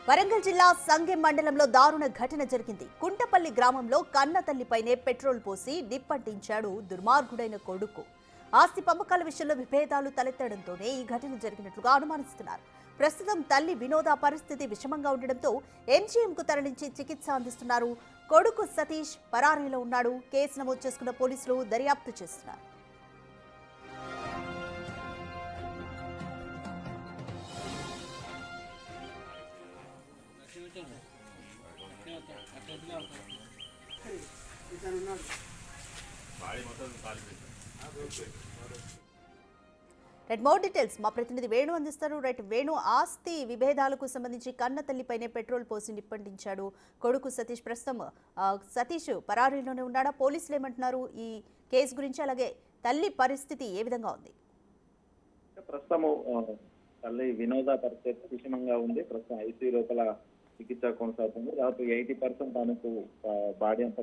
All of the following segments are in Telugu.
వరంగల్ జిల్లా సంగెం మండలంలో దారుణ ఘటన జరిగింది. కుంటపల్లి గ్రామంలో కన్న తల్లిపైనే పెట్రోల్ పోసి నిప్పంటించాడు దుర్మార్గుడైన కొడుకు. ఆస్తి పంపకాల విషయంలో విభేదాలు తలెత్తడంతోనే ఈ ఘటన జరిగినట్లుగా అనుమానిస్తున్నారు. ప్రస్తుతం తల్లి వినోద పరిస్థితి విషమంగా ఉండడంతో ఎంజీఎంకు తరలించి చికిత్స అందిస్తున్నారు. కొడుకు సతీష్ పరారీలో ఉన్నాడు. కేసు నమోదు చేసుకున్న పోలీసులు దర్యాప్తు చేస్తున్నారు. రైట్, మోర్ డీటెయిల్స్ మా ప్రతినిధి వేణు అందిస్తారు. రైట్ వేణు, ఆస్తి విభేదాలకు సంబంధించి కన్న తల్లిపైనే పెట్రోల్ పోసి నిప్పంటించాడు కొడుకు సతీష్. ప్రస్తుతం సతీష్ పరారీలోనే ఉన్నాడా? పోలీసులు ఏమంటున్నారు ఈ కేసు గురించి? అలాగే తల్లి పరిస్థితి ఏ విధంగా ఉంది? ప్రస్తుతము తల్లి వినోద పరిస్థితి విషమంగా ఉంది. ప్రస్తుతం ఐసీయూ లోపల చికిత్స కొనసాగుతుంది. దాదాపు 80% తనకు బాడీ అంతా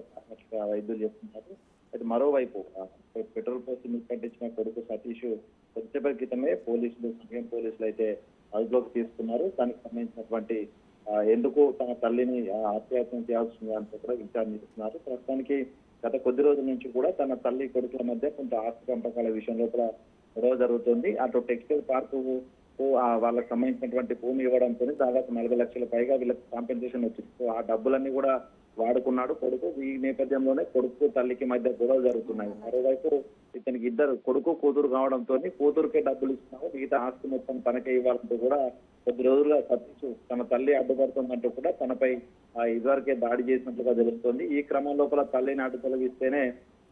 వైద్యులు చేస్తున్నారు. అయితే మరోవైపు పెట్రోల్ పోసి నిప్పంటించిన కొడుకు సతీష్ కొద్దిసేపటి క్రితమే సంఘం పోలీసులు అయితే అదుపులోకి తీసుకున్నారు. దానికి సంబంధించినటువంటి ఎందుకు తన తల్లిని హత్యాయత్నం చేయాల్సింది అంటూ కూడా విచారిస్తున్నారు. ప్రస్తుతానికి గత కొద్ది రోజుల నుంచి కూడా తన తల్లి కొడుకుల మధ్య కొంత ఆస్తి పంపకాల విషయం లోపల గొడవ జరుగుతుంది. అటు టెక్స్టైల్ పార్కు వాళ్ళకి సంబంధించినటువంటి భూమి ఇవ్వడంతో దాదాపు 40 లక్షల పైగా వీళ్ళకి కాంపెన్సేషన్ వచ్చింది. సో ఆ డబ్బులన్నీ కూడా వాడుకున్నాడు కొడుకు. ఈ నేపథ్యంలోనే కొడుకు తల్లికి మధ్య గొడవ జరుగుతున్నాయి. మరోవైపు ఇతనికి ఇద్దరు కొడుకు కూతురు కావడంతో కూతురుకే డబ్బులు ఇస్తున్నావు, మిగతా ఆస్తి మొత్తం తనకే ఇవ్వాలంటూ కూడా కొద్ది రోజులుగా సతీష్ తన తల్లి అడ్డుపడుతుందంటూ కూడా తనపై ఇదివరకే దాడి చేసినట్లుగా తెలుస్తోంది. ఈ క్రమం లోపల తల్లిని అడ్డు తొలగిస్తేనే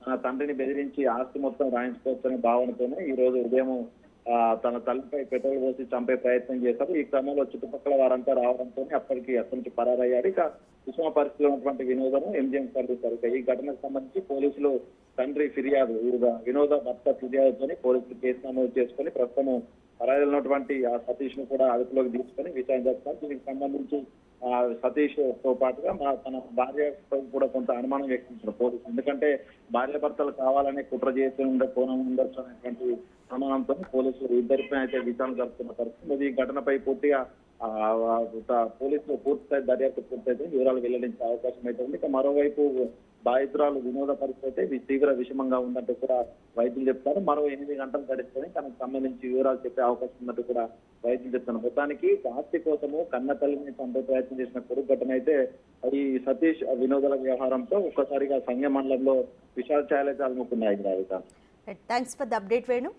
తన తండ్రిని బెదిరించి ఆస్తి మొత్తం రాయించుకోవచ్చనే భావనతోనే ఈ రోజు ఉదయం తన తల్లిపై పెట్రోల్ పోసి చంపే ప్రయత్నం చేశారు. ఈ క్రమంలో చుట్టుపక్కల వారంతా రావడంతో అప్పటికి అక్కడి నుంచి పరారయ్యాడు. ఇక విషమ పరిస్థితిలో ఉన్నటువంటి వినోదను ఎంజీఎం తరలిస్తారు. ఈ ఘటనకు సంబంధించి పోలీసులు తండ్రి ఫిర్యాదు వినోద భర్త ఫిర్యాదుతోని పోలీసులు కేసు నమోదు చేసుకుని ప్రస్తుతం పరారీలో ఉన్నటువంటి ఆ సతీష్ ను కూడా అదుపులోకి తీసుకొని విచారణ చేస్తారు. దీనికి సంబంధించి సతీష్ తో పాటుగా తన భార్య కూడా కొంత అనుమానం వ్యక్తించారు పోలీసులు. ఎందుకంటే భార్య భర్తలు కావాలనే కుట్ర చేసి ఉండే కోణం ఉండొచ్చు అనేటువంటి అనుమానంతో పోలీసులు ఇద్దరిపై అయితే విచారణ జరుపుతున్న పరిస్థితి. ఈ ఘటనపై పూర్తిగా పోలీసులు పూర్తిస్థాయి దర్యాప్తు పూర్తయితే వివరాలు వెల్లడించే అవకాశం అయితే ఉంది. ఇక మరోవైపు బాధితురాలు వినోద పరిస్థితి తీవ్ర విషమంగా ఉందంటూ కూడా వైద్యులు చెప్తారు. మరో 8 గంటలు గడిస్తేనే తనకు సంబంధించి వివరాలు చెప్పే అవకాశం ఉందంటూ కూడా వైద్యులు చెప్తున్నారు. మొత్తానికి ఆస్తి కోసము కన్న తల్లిని చంపే ప్రయత్నం చేసిన కొడుకు ఘటన అయితే ఈ సతీష్ వినోదాల వ్యవహారంతో ఒక్కసారిగా సంఘ మండలంలో విషాద ఛాయలైతే అలుముకున్నాయి. Thanks for the update Venu.